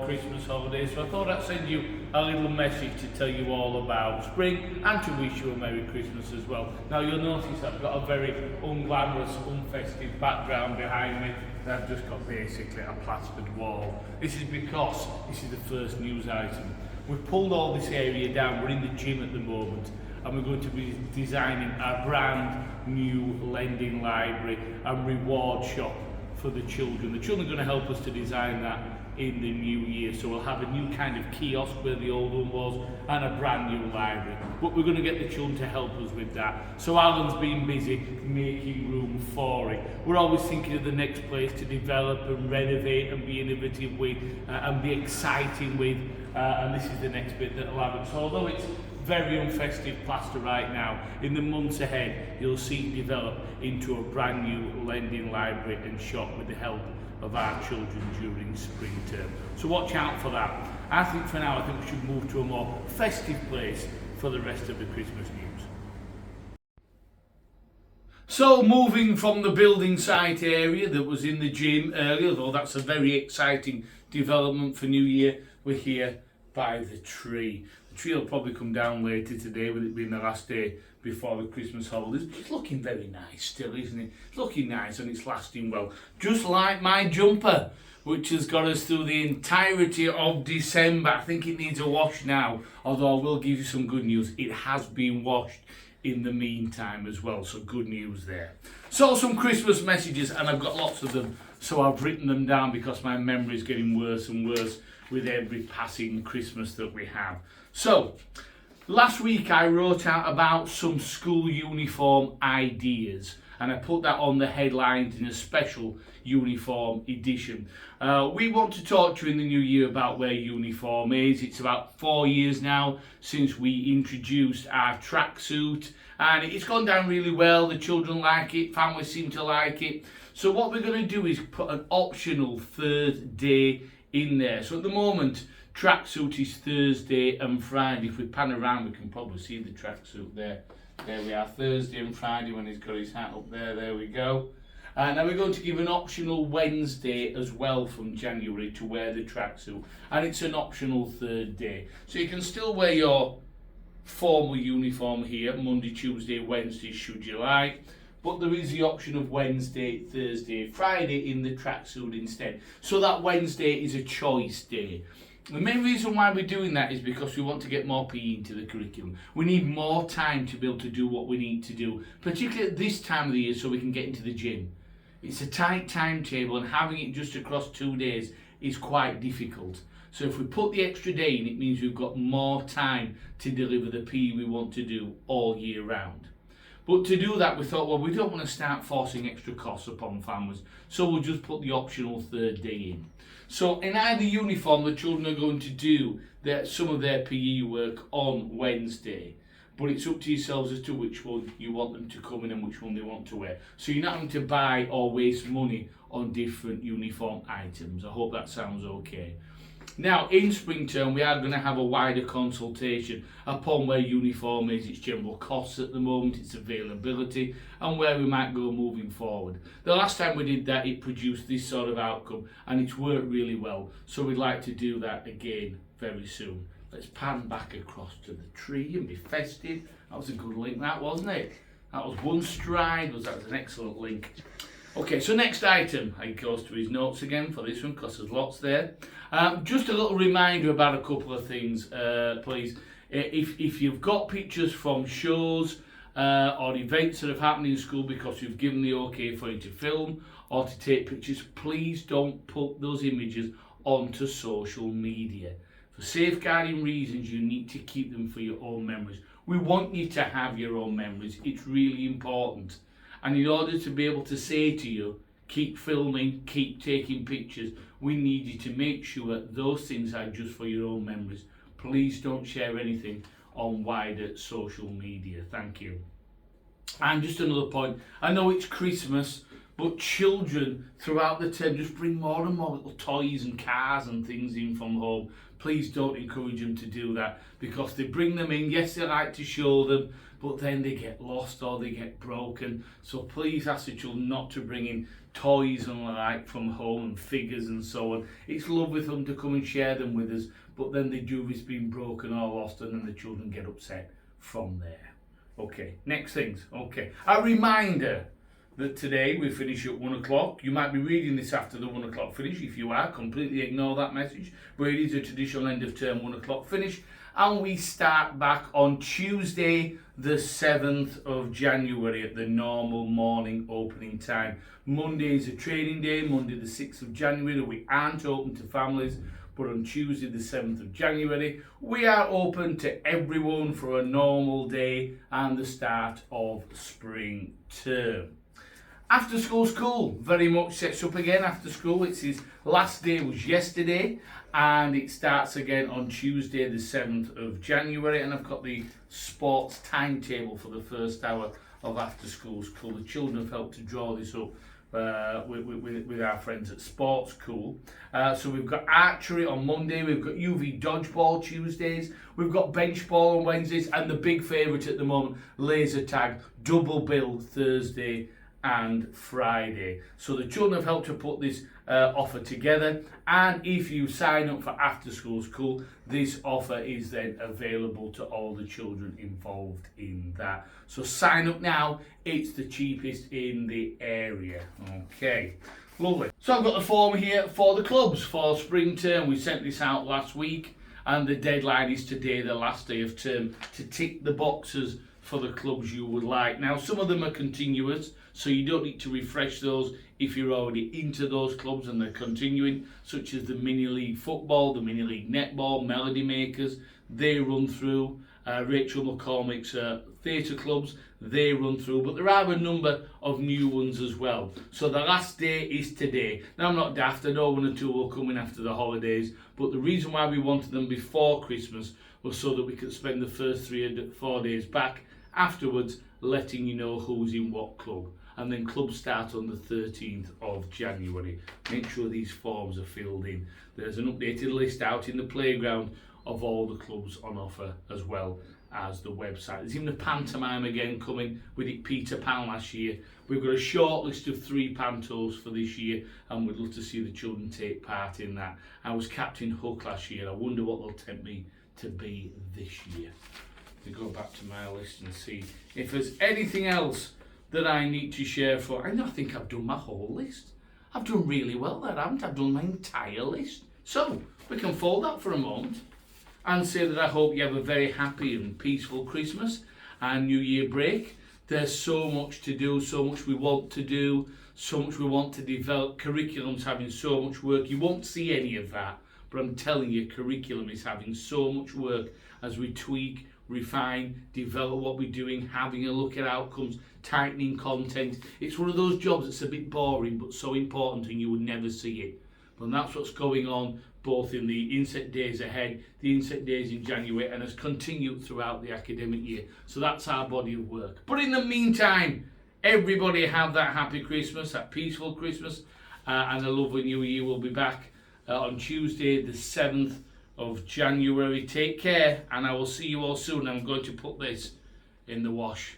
Christmas holidays, so I thought I'd send you a little message to tell you all about spring and to wish you a Merry Christmas as well. Now you'll notice I've got a very unglamorous, unfestive background behind me. I've just got basically a plastered wall. This is because this is the first news item. We've pulled all this area down, we're in the gym at the moment, and we're going to be designing a brand new lending library and reward shop for the children. The children are going to help us to design that in the new year. So we'll have a new kind of kiosk where the old one was and a brand new library. But we're going to get the children to help us with that. So Alan's been busy making room for it. We're always thinking of the next place to develop and renovate and be innovative with and be exciting with. And this is the next bit that'll have it. So although it's very unfestive plaster right now, in the months ahead you'll see it develop into a brand new lending library and shop with the help of our children during spring term. So watch out for that. I think for now we should move to a more festive place for the rest of the Christmas news. So moving from the building site area that was in the gym earlier, though that's a very exciting development for New Year, we're here by the tree. The tree will probably come down later today with it being the last day before the Christmas holidays. It's looking very nice still, isn't it? It's looking nice and it's lasting well. Just like my jumper, which has got us through the entirety of December. I think it needs a wash now, although I will give you some good news. It has been washed in the meantime as well, so good news there. So some Christmas messages, and I've got lots of them, so I've written them down because my memory is getting worse and worse with every passing Christmas that we have. So, last week I wrote out about some school uniform ideas, and I put that on the headlines in a special uniform edition. We want to talk to you in the new year about where uniform is. It's about 4 years now since we introduced our tracksuit, and it's gone down really well. The children like it, families seem to like it. So what we're going to do is put an optional third day in there. So at the moment, tracksuit is Thursday and Friday. If we pan around, we can probably see the tracksuit there. There we are, Thursday and Friday when he's got his hat up there. There we go. Now we're going to give an optional Wednesday as well from January to wear the tracksuit. And it's an optional third day. So you can still wear your formal uniform here, Monday, Tuesday, Wednesday, should you like. But there is the option of Wednesday, Thursday, Friday in the tracksuit instead. So that Wednesday is a choice day. The main reason why we're doing that is because we want to get more PE into the curriculum. We need more time to be able to do what we need to do, particularly at this time of the year, so we can get into the gym. It's a tight timetable, and having it just across 2 days is quite difficult. So if we put the extra day in, it means we've got more time to deliver the PE we want to do all year round. But to do that, we thought, well, we don't want to start forcing extra costs upon families, so we'll just put the optional third day in. So in either uniform, the children are going to do some of their PE work on Wednesday, but it's up to yourselves as to which one you want them to come in and which one they want to wear. So you're not having to buy or waste money on different uniform items. I hope that sounds okay. Now, in spring term, we are going to have a wider consultation upon where uniform is, its general costs at the moment, its availability, and where we might go moving forward. The last time we did that, it produced this sort of outcome, and it's worked really well. So we'd like to do that again very soon. Let's pan back across to the tree and be festive. That was a good link, that, wasn't it? That was one stride. That was an excellent link. Okay, so next item, he goes to his notes again for this one because there's lots there. Just a little reminder about a couple of things, please. If you've got pictures from shows or events that have happened in school because you've given the okay for you to film or to take pictures, please don't put those images onto social media. For safeguarding reasons, you need to keep them for your own memories. We want you to have your own memories. It's really important. And in order to be able to say to you, keep filming, keep taking pictures, we need you to make sure those things are just for your own memories. Please don't share anything on wider social media. Thank you. And just another point, I know it's Christmas, but children throughout the term just bring more and more little toys and cars and things in from home. Please don't encourage them to do that, because they bring them in. Yes, they like to show them, but then they get lost or they get broken. So please ask the children not to bring in toys and the like from home, and figures and so on. It's lovely for them to come and share them with us, but then they do risk being broken or lost, and then the children get upset from there. Okay, next things. Okay, a reminder that today we finish at 1 o'clock. You might be reading this after the 1 o'clock finish. If you are, completely ignore that message. But it is a traditional end of term 1 o'clock finish. And we start back on Tuesday, the 7th of January at the normal morning opening time. Monday is a training day, Monday the 6th of January. We aren't open to families. But on Tuesday the 7th of January, we are open to everyone for a normal day and the start of spring term. After school's cool, very much sets up again after school. It's his last day was yesterday, and it starts again on Tuesday the 7th of January. And I've got the sports timetable for the first hour of after school's cool. The children have helped to draw this up with our friends at Sports Cool. So we've got archery on Monday, we've got UV dodgeball Tuesdays, we've got bench ball on Wednesdays, and the big favourite at the moment, laser tag, double bill Thursday and Friday. So the children have helped to put this offer together, and if you sign up for After School School, this offer is then available to all the children involved in that. So sign up now, it's the cheapest in the area. Okay, lovely. So I've got the form here for the clubs for spring term. We sent this out last week, and the deadline is today, the last day of term, to tick the boxes for the clubs you would like. Now, some of them are continuous, so you don't need to refresh those if you're already into those clubs and they're continuing, such as the Mini League Football, the Mini League Netball, Melody Makers, they run through. Rachel McCormick's theatre clubs, they run through, but there are a number of new ones as well. So the last day is today. Now, I'm not daft, I know 1 or 2 will come in after the holidays, but the reason why we wanted them before Christmas was so that we could spend the first 3 or 4 days back afterwards letting you know who's in what club. And then clubs start on the 13th of January. Make sure these forms are filled in. There's an updated list out in the playground of all the clubs on offer, as well as the website. There's even a pantomime again coming. We did Peter Pan last year. We've got a short list of 3 pantos for this year, and we'd love to see the children take part in that. I was Captain Hook last year. I wonder what they'll tempt me to be this year. To go back to my list and see if there's anything else that I need to share for. I think I've done my whole list. I've done really well there, haven't I? I've done my entire list. So we can fold that for a moment and say that I hope you have a very happy and peaceful Christmas and New Year break. There's so much to do, so much we want to do, so much we want to develop. Curriculum's having so much work. You won't see any of that, but I'm telling you, curriculum is having so much work as we tweak, refine, develop what we're doing, having a look at outcomes, tightening content. It's one of those jobs that's a bit boring but so important, and you would never see it. But that's what's going on both in the inset days ahead, the inset days in January, and has continued throughout the academic year. So that's our body of work. But in the meantime, everybody have that happy Christmas, that peaceful Christmas, and a lovely New Year. We'll be back on Tuesday the 7th of January. Take care, and I will see you all soon. I'm going to put this in the wash